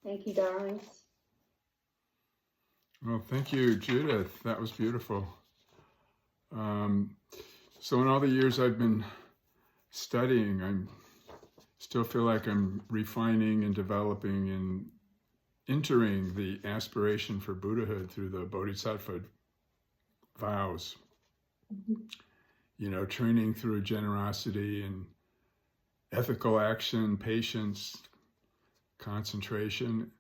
Thank you, darlings. Well, thank you, Judith. That was beautiful. So in all the years I've been studying, I still feel like I'm refining and developing and entering the aspiration for Buddhahood through the Bodhisattva vows. You know, training through generosity and ethical action, patience, concentration,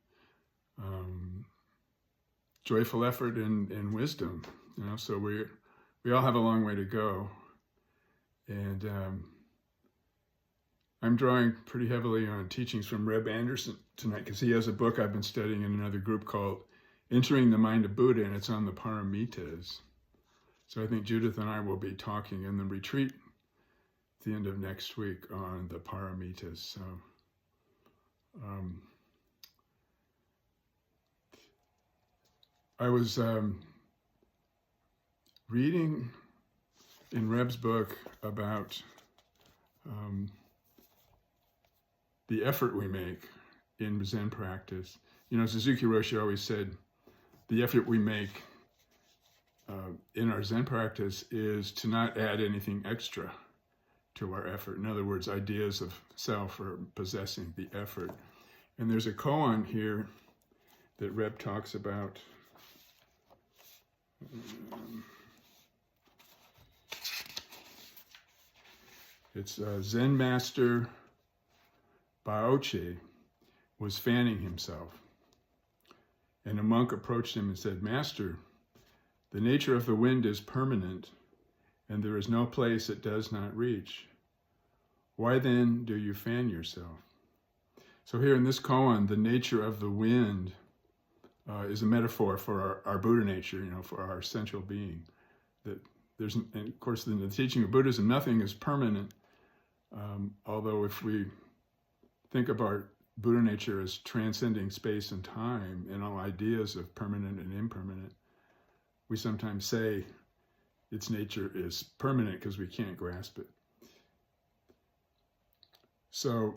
joyful effort, and wisdom. You know, so we all have a long way to go, and I'm drawing pretty heavily on teachings from Reb Anderson tonight because he has a book I've been studying in another group called Entering the Mind of Buddha, and it's on the Paramitas. So I think Judith and I will be talking in the retreat at the end of next week on the Paramitas. So I was reading in Reb's book about the effort we make in Zen practice. You know, Suzuki Roshi always said, the effort we make in our Zen practice is to not add anything extra to our effort. In other words, ideas of self are possessing the effort. And there's a koan here that Reb talks about. It's Zen Master Baoche was fanning himself. And a monk approached him and said, "Master, the nature of the wind is permanent, and there is no place it does not reach. Why then do you fan yourself?" So here in this koan, the nature of the wind is a metaphor for our Buddha nature, you know, for our essential being. That there's, and of course, in the teaching of Buddhism, nothing is permanent. Although if we think of our Buddha nature as transcending space and time and all ideas of permanent and impermanent, we sometimes say its nature is permanent because we can't grasp it. So,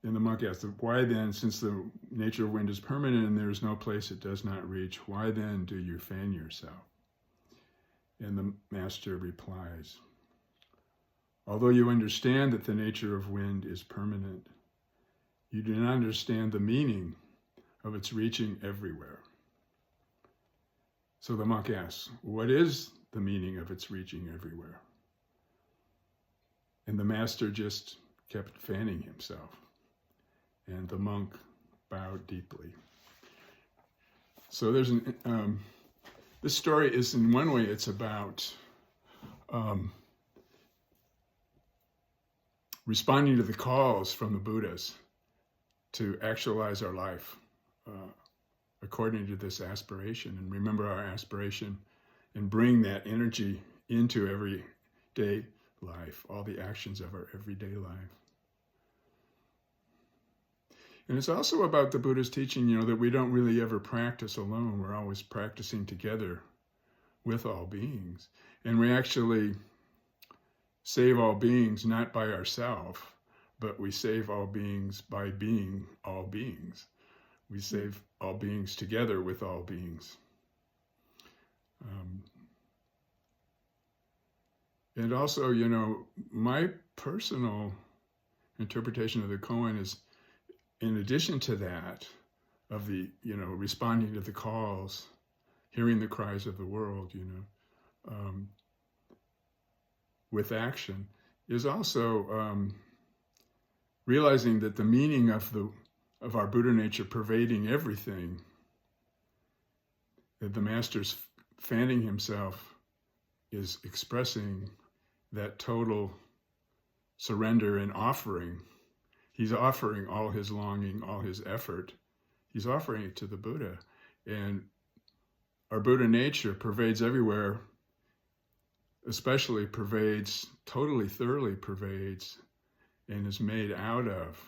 and the monk asked, why then, since the nature of wind is permanent and there is no place it does not reach, why then do you fan yourself? And the master replies, although you understand that the nature of wind is permanent, you do not understand the meaning of its reaching everywhere. So the monk asks, what is the meaning of its reaching everywhere? And the master just kept fanning himself. And the monk bowed deeply. So there's this story is, in one way, it's about responding to the calls from the Buddhas to actualize our life according to this aspiration, and remember our aspiration and bring that energy into everyday life, all the actions of our everyday life. And it's also about the Buddha's teaching, you know, that we don't really ever practice alone. We're always practicing together with all beings. And we actually save all beings not by ourselves, but we save all beings by being all beings. We save all beings together with all beings. And also, you know, my personal interpretation of the koan is, in addition to that, of the, you know, responding to the calls, hearing the cries of the world, you know, with action, is also realizing that the meaning of our Buddha nature pervading everything, that the master's fanning himself is expressing that total surrender and offering. He's offering all his longing, all his effort. He's offering it to the Buddha. And our Buddha nature pervades everywhere, especially pervades, totally, thoroughly pervades, and is made out of,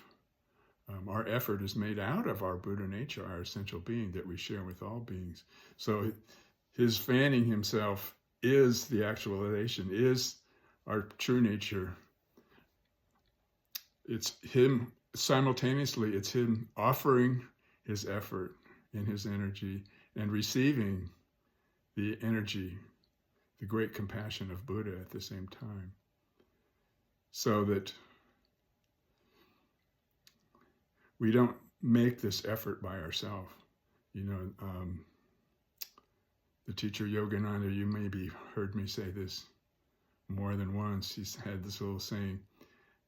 our effort is made out of our Buddha nature, our essential being that we share with all beings. So his fanning himself is the actualization, is our true nature. It's him simultaneously, it's him offering his effort and his energy and receiving the energy, the great compassion of Buddha at the same time. So that we don't make this effort by ourselves. You know, the teacher Yogananda, you maybe heard me say this more than once. He's had this little saying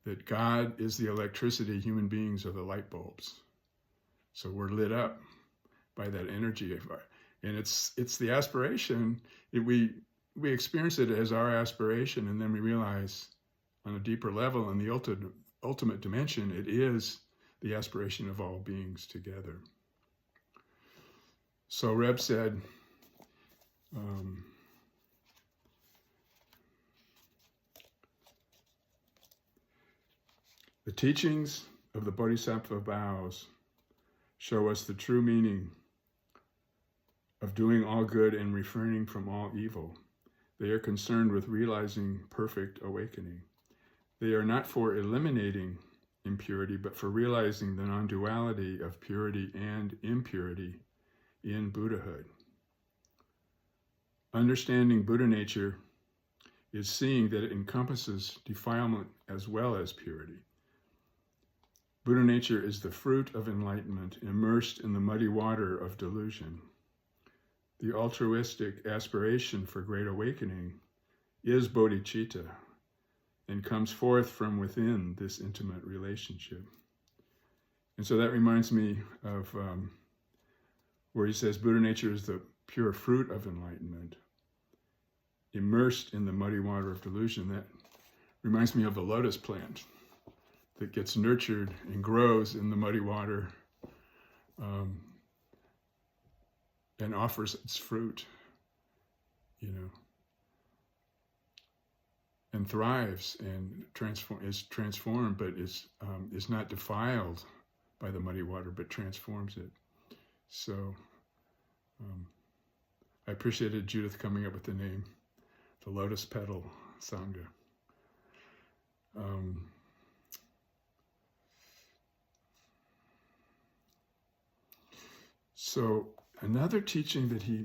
that God is the electricity, human beings are the light bulbs. So we're lit up by that energy. And it's the aspiration. We experience it as our aspiration, and then we realize on a deeper level, in the ultimate dimension, it is the aspiration of all beings together. So Reb said, the teachings of the Bodhisattva vows show us the true meaning of doing all good and refraining from all evil. They are concerned with realizing perfect awakening. They are not for eliminating impurity, but for realizing the non-duality of purity and impurity in Buddhahood. Understanding Buddha nature is seeing that it encompasses defilement as well as purity. Buddha nature is the fruit of enlightenment immersed in the muddy water of delusion. The altruistic aspiration for great awakening is bodhicitta and comes forth from within this intimate relationship. And so that reminds me of where he says Buddha nature is the pure fruit of enlightenment, immersed in the muddy water of delusion. That reminds me of the lotus plant that gets nurtured and grows in the muddy water and offers its fruit, you know, and thrives and is transformed, but is not defiled by the muddy water, but transforms it. So I appreciated Judith coming up with the name, the Lotus Petal Sangha. So another teaching that he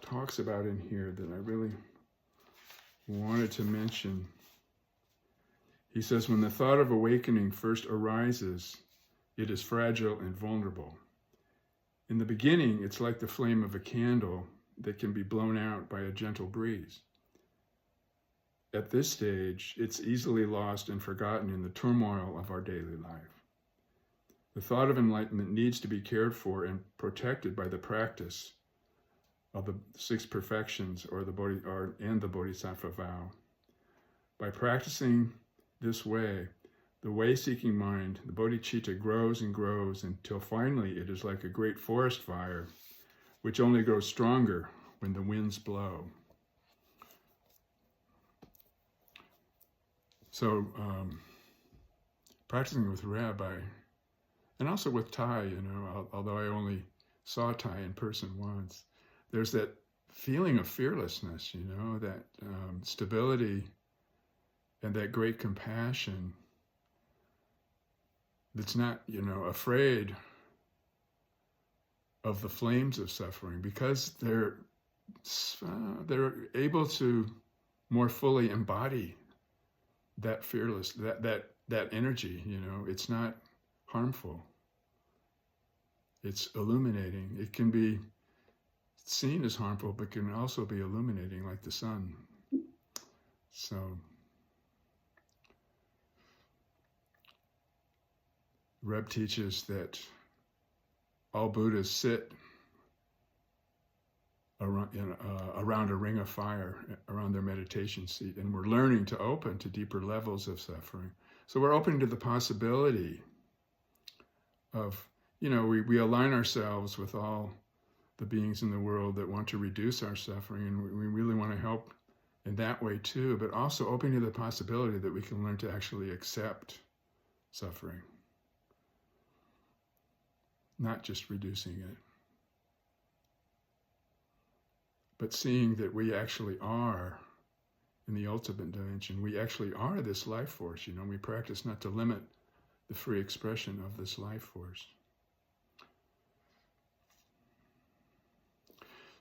talks about in here that I really wanted to mention, he says, when the thought of awakening first arises, it is fragile and vulnerable. In the beginning, it's like the flame of a candle that can be blown out by a gentle breeze. At this stage, it's easily lost and forgotten in the turmoil of our daily life. The thought of enlightenment needs to be cared for and protected by the practice of the six perfections and the Bodhisattva vow. By practicing this way, the way-seeking mind, the bodhicitta, grows and grows until finally it is like a great forest fire, which only grows stronger when the winds blow. So, practicing with Reb, and also with Thai, you know, although I only saw Thai in person once, there's that feeling of fearlessness, you know, that stability and that great compassion that's not, you know, afraid of the flames of suffering, because they're able to more fully embody that that energy, you know. It's not harmful. It's illuminating. It can be seen as harmful, but can also be illuminating like the sun. So Reb teaches that all Buddhas sit around a ring of fire, around their meditation seat, and we're learning to open to deeper levels of suffering. So we're open to the possibility of, you know, we align ourselves with all the beings in the world that want to reduce our suffering, and we really want to help in that way too, but also open to the possibility that we can learn to actually accept suffering, not just reducing it, but seeing that we actually are, in the ultimate dimension, we actually are this life force. You know, we practice not to limit the free expression of this life force.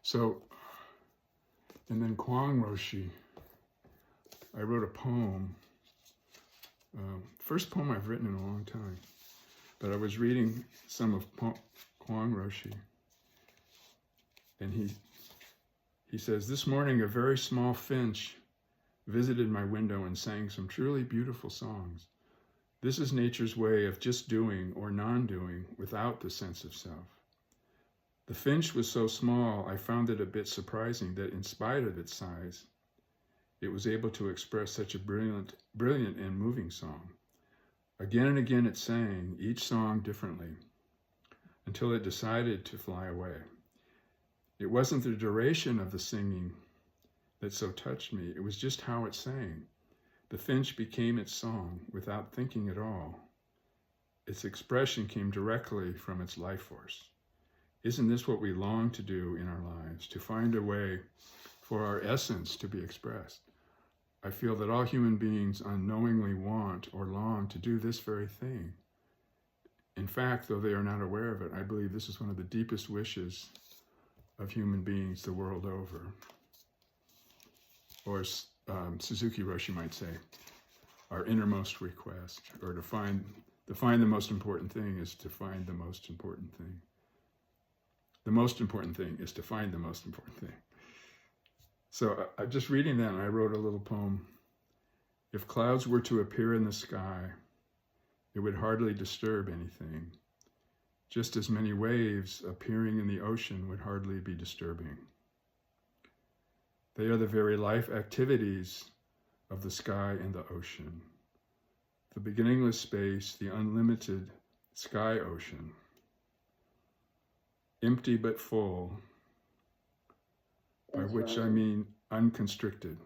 So, and then Kwang Roshi, I wrote a poem, first poem I've written in a long time, but I was reading some of Kwang Roshi, and he says, "This morning a very small finch visited my window and sang some truly beautiful songs. This is nature's way of just doing or non-doing without the sense of self. The finch was so small, I found it a bit surprising that in spite of its size, it was able to express such a brilliant and moving song. Again and again it sang, each song differently, until it decided to fly away. It wasn't the duration of the singing that so touched me, it was just how it sang. The finch became its song without thinking at all. Its expression came directly from its life force. Isn't this what we long to do in our lives, to find a way for our essence to be expressed? I feel that all human beings unknowingly want or long to do this very thing. In fact, though they are not aware of it, I believe this is one of the deepest wishes of human beings the world over. Or Suzuki Roshi might say, our innermost request, or to find the most important thing is to find the most important thing. The most important thing is to find the most important thing. So I'm just reading that, and I wrote a little poem. If clouds were to appear in the sky, it would hardly disturb anything. Just as many waves appearing in the ocean would hardly be disturbing. They are the very life activities of the sky and the ocean. The beginningless space, the unlimited sky ocean. Empty but full, by which I mean unconstricted.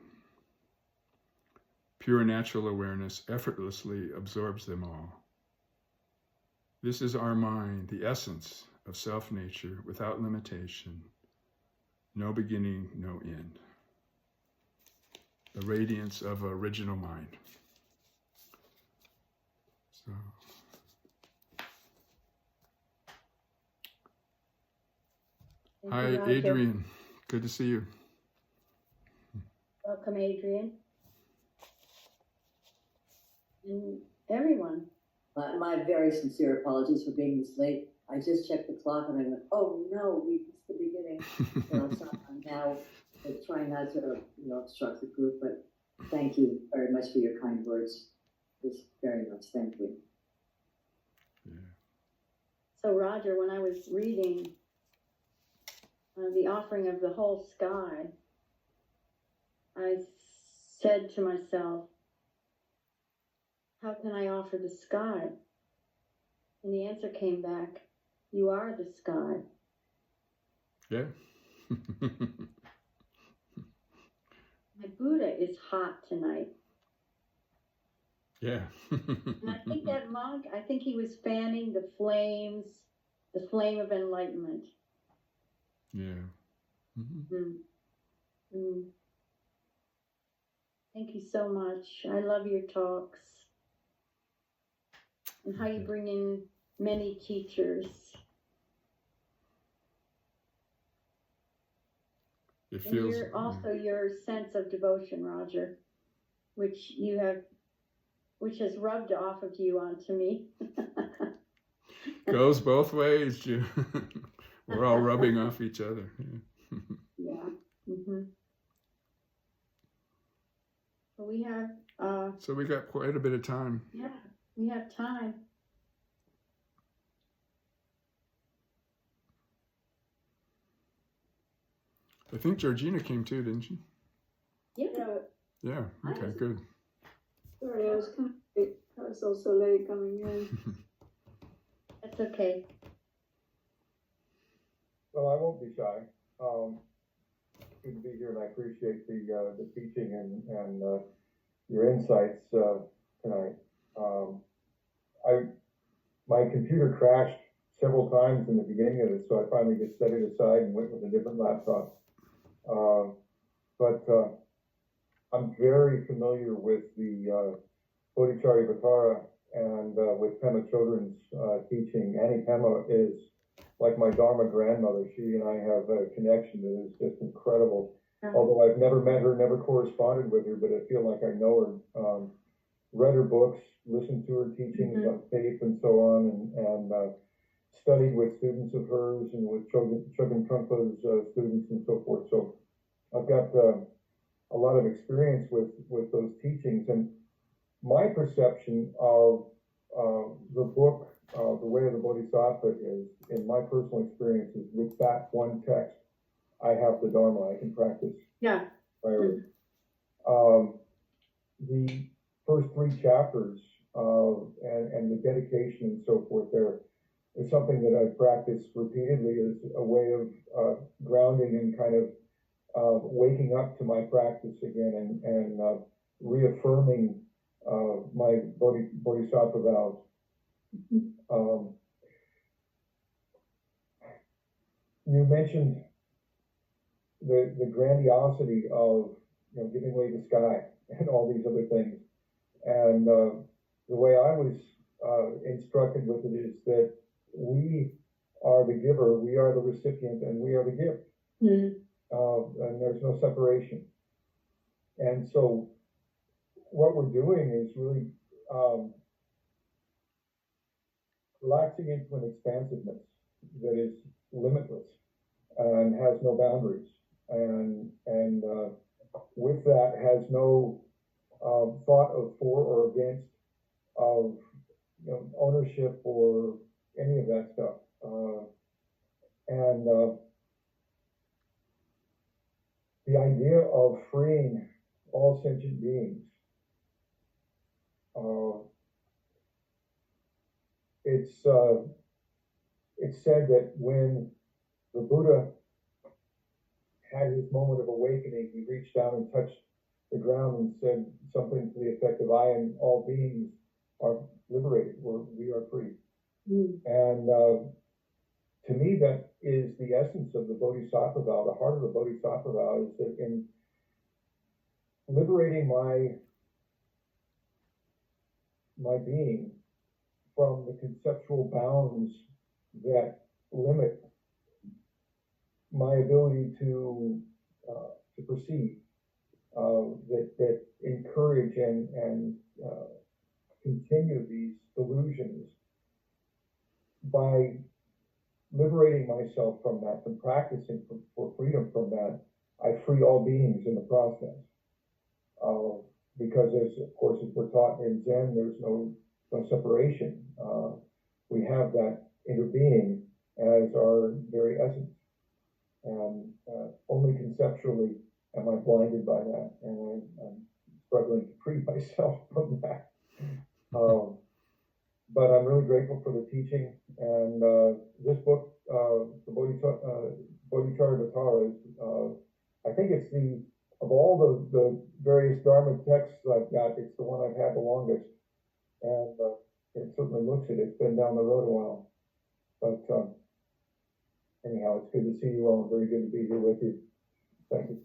Pure natural awareness effortlessly absorbs them all. This is our mind, the essence of self-nature without limitation, no beginning, no end. The radiance of original mind. So, hi, Adrian. Good to see you. Welcome, Adrian. And everyone. My very sincere apologies for being this late. I just checked the clock and I went, oh no, we missed the beginning. So I'm now trying not to, obstruct the group, but thank you very much for your kind words. Just very much, thank you. Yeah. So Roger, when I was reading the offering of the whole sky, I said to myself, how can I offer the sky? And the answer came back, you are the sky. Yeah. My Buddha is hot tonight. Yeah. And I think that monk, he was fanning the flame of enlightenment. Yeah. Mm-hmm. Mm. Thank you so much. I love your talks. And how you bring in many teachers. It feels, and also your sense of devotion, Roger, which has rubbed off of you onto me. Goes both ways. We're all rubbing off each other. Yeah. Mm-hmm. But we have. So we got quite a bit of time. Yeah, we have time. I think Georgina came too, didn't she? Yeah. Yeah. Okay. Good. Sorry, I was also late coming in. That's okay. Well, I won't be shy. Good to be here, and I appreciate the teaching and your insights tonight. My computer crashed several times in the beginning of it, so I finally just set it aside and went with a different laptop. But I'm very familiar with the Bodhicharya and with Pema Chodron's teaching. Annie Pema is like my Dharma grandmother. She and I have a connection that is just incredible. Although I've never met her, never corresponded with her, but I feel like I know her. Read her books, listened to her teachings on tape and so on, and studied with students of hers and with Chogyam Trungpa's students and so forth. So I've got a lot of experience with those teachings. And my perception of the book, The Way of the Bodhisattva, is, in my personal experiences, with that one text, I have the Dharma. I can practice. Yeah. The first 3 chapters and the dedication and so forth there is something that I've practiced repeatedly as a way of grounding and kind of waking up to my practice again and reaffirming my bodhisattva vows. You mentioned the grandiosity of, you know, giving away the sky and all these other things. And the way I was instructed with it is that we are the giver, we are the recipient, and we are the gift. And there's no separation. And so what we're doing is really relaxing into an expansiveness that is limitless and has no boundaries. And with that has no thought of for or against, of, you know, ownership or any of that stuff. And the idea of freeing all sentient beings, it's said that when the Buddha had his moment of awakening, he reached down and touched the ground and said something to the effect of, I and all beings are liberated, we are free. And to me, that is the essence of the Bodhisattva vow. The heart of the Bodhisattva vow is that in liberating my being from the conceptual bounds that limit my ability to perceive, that encourage and continue these illusions. By liberating myself from that, and practicing for freedom from that, I free all beings in the process. Because of course, as we're taught in Zen, there's no separation. We have that inner being as our very essence. And only conceptually am I blinded by that, and I'm struggling to free myself from that. But I'm really grateful for the teaching, and this book, the Bodhicharyavatara, I think it's of all the various Dharma texts I've got, it's the one I've had the longest, and it certainly looks it. It's been down the road a while, but anyhow, it's good to see you all. Very good to be here with you. Thank you.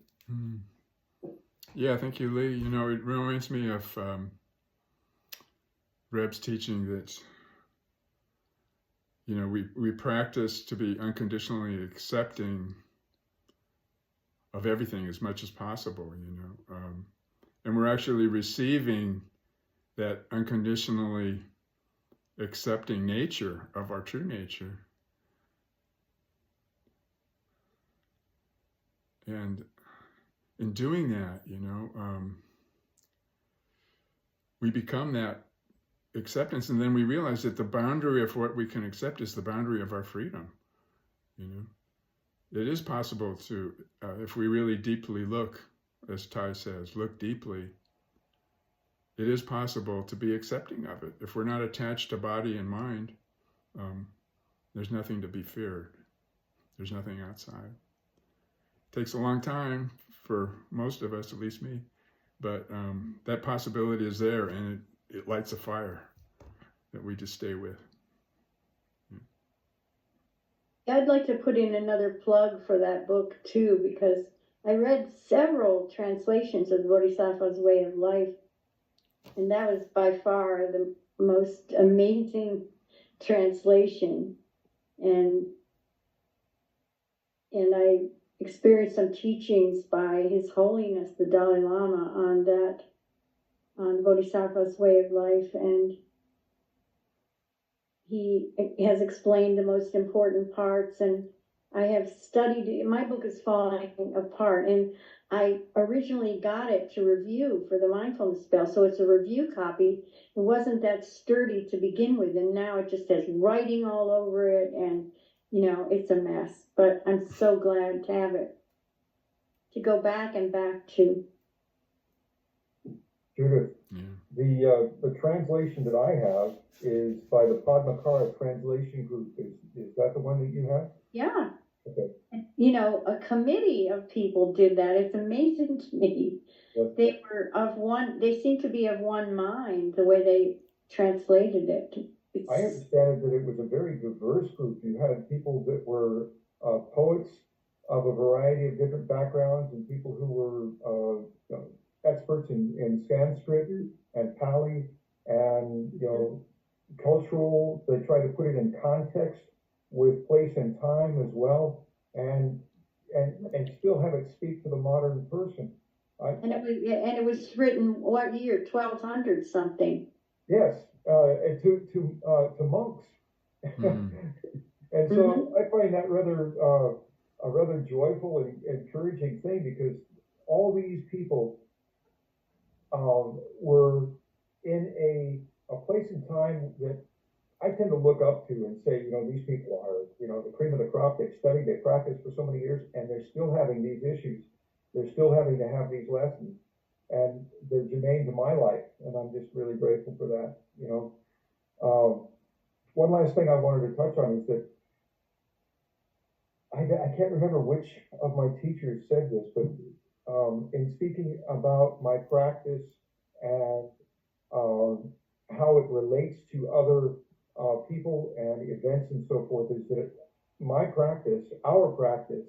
Yeah, thank you, Lee. You know, it reminds me of Reb's teaching that, you know, we practice to be unconditionally accepting of everything as much as possible, you know. And we're actually receiving that unconditionally accepting nature of our true nature. And in doing that, you know, we become that acceptance, and then we realize that the boundary of what we can accept is the boundary of our freedom. You know, it is possible to, if we really deeply look, as Ty says, look deeply, it is possible to be accepting of it. If we're not attached to body and mind, there's nothing to be feared. There's nothing outside. It takes a long time for most of us, at least me, but that possibility is there, and it lights a fire that we just stay with. Yeah. I'd like to put in another plug for that book too, because I read several translations of the Bodhisattva's Way of Life, and that was by far most amazing translation, and I experienced some teachings by His Holiness the Dalai Lama on Bodhisattva's way of life, and he has explained the most important parts, and I have studied it. My book is falling apart, and I originally got it to review for the mindfulness spell, so it's a review copy. It wasn't that sturdy to begin with, and now it just has writing all over it, and it's a mess. But I'm so glad to have it, to go back to. Judith, Yeah. the translation that I have is by the Padmakara Translation Group. Is that the one that you have? Yeah. Okay. A committee of people did that. It's amazing to me. Yes. They seem to be of one mind, the way they translated it. I understand that it was a very diverse group. You had people that were poets of a variety of different backgrounds, and people who were experts in Sanskrit and Pali, and cultural. They try to put it in context with place and time as well, and still have it speak to the modern person. And it was written what year? 1200 something. Yes, and to monks. Mm-hmm. And so I find that a rather joyful and encouraging thing, because all these people were in a place and time that I tend to look up to and say, these people are, the cream of the crop. They've studied, they've practiced for so many years, and they're still having these issues. They're still having to have these lessons, and they're germane to my life, and I'm just really grateful for that. One last thing I wanted to touch on is that I can't remember which of my teachers said this, but in speaking about my practice and how it relates to other people and events and so forth, is that my practice, our practice,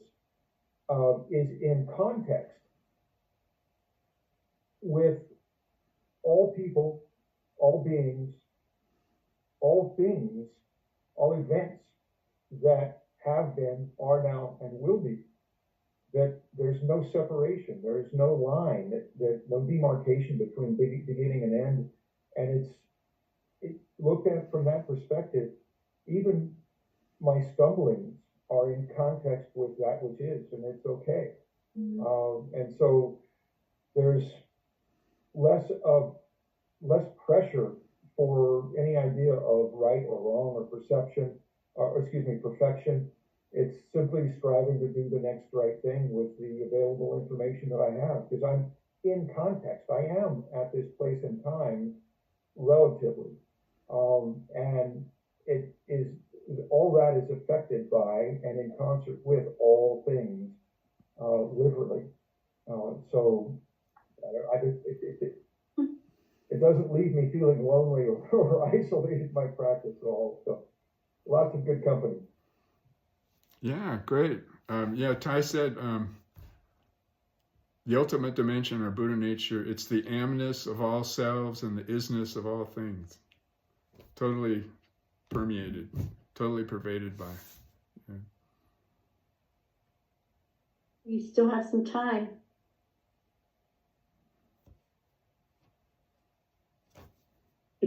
is in context with all people, all beings, all things, all events that have been, are now, and will be. That there's no separation, there's no line, that no demarcation between beginning and end, and it's looked at from that perspective. Even my stumblings are in context with that which is, and it's okay. And so there's less pressure for any idea of right or wrong or perception, or perfection. It's simply striving to do the next right thing with the available information that I have, because I'm in context. I am at this place and time relatively, and it is, all that is affected by and in concert with all things, literally. So it doesn't leave me feeling lonely or isolated in my practice at all. So lots of good company. Yeah, great. Ty said the ultimate dimension or Buddha nature, it's the amness of all selves and the isness of all things. Totally permeated, totally pervaded by. Yeah. We still have some time.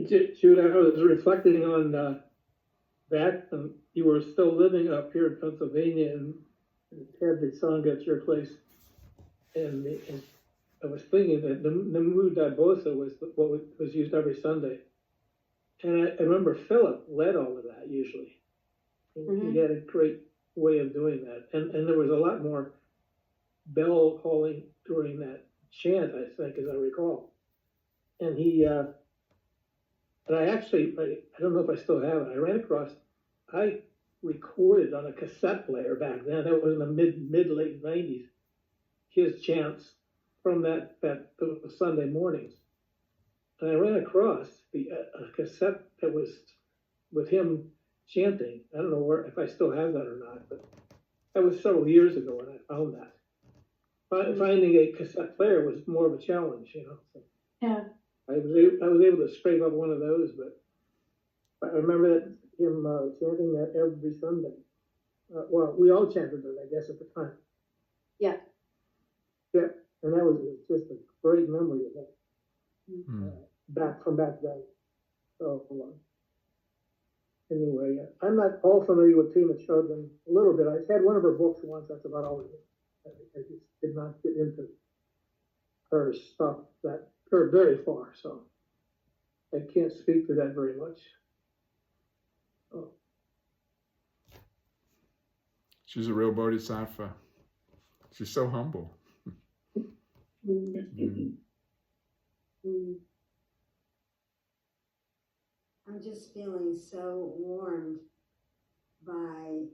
Jude, I was reflecting on that. You were still living up here in Pennsylvania and had the sangha at your place. And I was thinking that the Namu Dabosa was what was used every Sunday. And I remember Philip led all of that usually. He had a great way of doing that. And there was a lot more bell calling during that chant, I think, as I recall. And I don't know if I still have it. I recorded on a cassette player back then. That was in the mid-late 90s. His chants from that Sunday mornings. And I ran across a cassette that was with him chanting. I don't know if I still have that or not, but that was several years ago when I found that. Finding a cassette player was more of a challenge, So Yeah. I was able to scrape up one of those, but I remember him chanting that every Sunday. Well, we all chanted it, I guess, at the time. Yeah. Yeah, and that was just a great memory of that. Hmm. Back then. So, anyway, I'm not all familiar with Tina Children. A little bit. I had one of her books once. That's about all it is. I just did not get into her stuff her very far, so I can't speak to that very much. Oh. She's a real bodhisattva. She's so humble. I'm just feeling so warmed by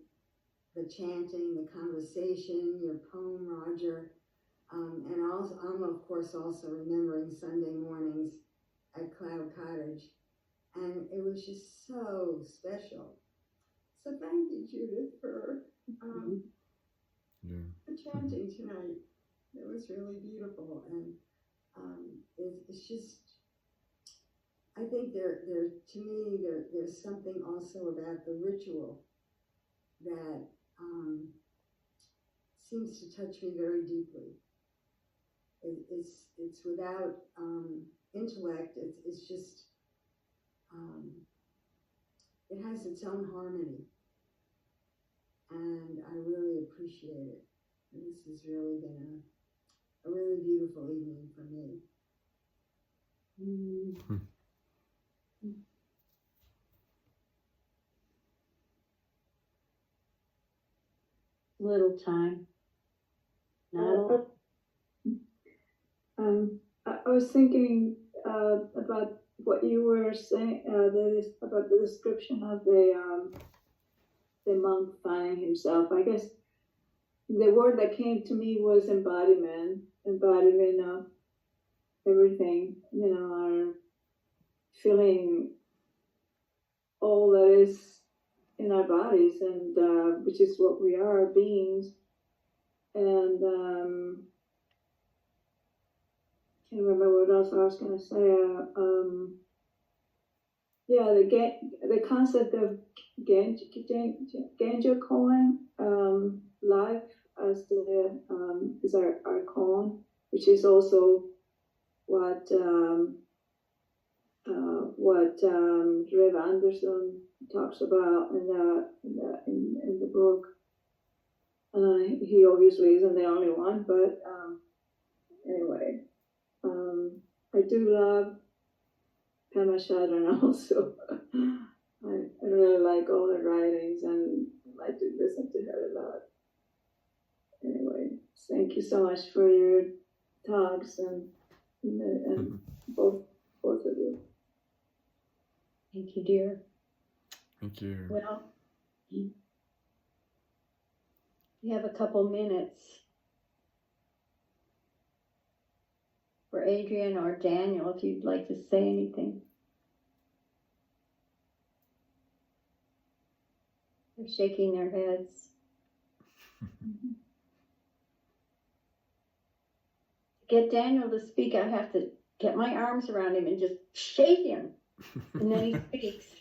the chanting, the conversation, your poem, Roger. And also, I'm of course also remembering Sunday mornings at Cloud Cottage. And it was just so special. So thank you, Judith, for chanting tonight. It was really beautiful. And it's just, I think to me, there's something also about the ritual that seems to touch me very deeply. It's without intellect. It's just it has its own harmony, and I really appreciate it. And this has really been a really beautiful evening for me. Little time. Not a lot. I was thinking about what you were saying about the description of the monk finding himself. I guess the word that came to me was embodiment of everything, our feeling all that is in our bodies, and which is what we are, beings. And can't remember what else I was going to say. Yeah, the concept of Ganja koan, life as is our koan, which is also what Rev Anderson talks about in the book. He obviously isn't the only one, but anyway, I do love Pema Chodron also. I really like all her writings, and I like to listen to her a lot. Anyway, thank you so much for your talks and both of you. Thank you, dear. Thank you. Well, we have a couple minutes for Adrian or Daniel if you'd like to say anything. They're shaking their heads. To get Daniel to speak, I have to get my arms around him and just shake him. And then he speaks.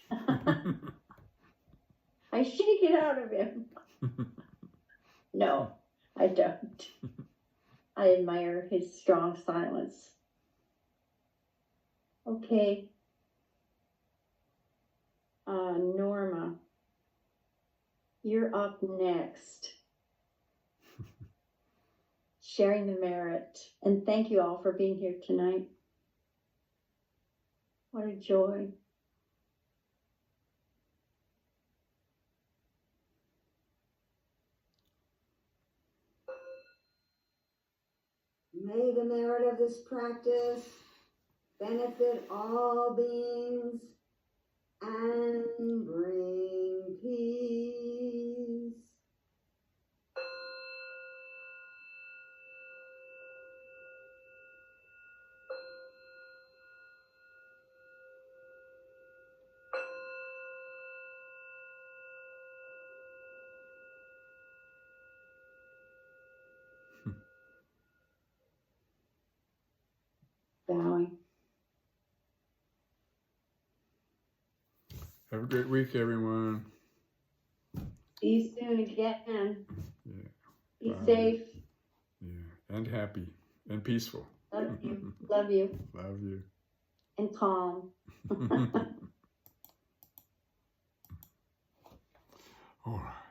I shake it out of him. No, I don't. I admire his strong silence. Okay. Norma, you're up next. Sharing the merit. And thank you all for being here tonight. What a joy. May the merit of this practice benefit all beings and bring peace. Bowing. Have a great week, everyone. See you soon again. Yeah. Be Bye. safe. Yeah. And happy and peaceful. Love you. Love you. Love you. And calm. All right.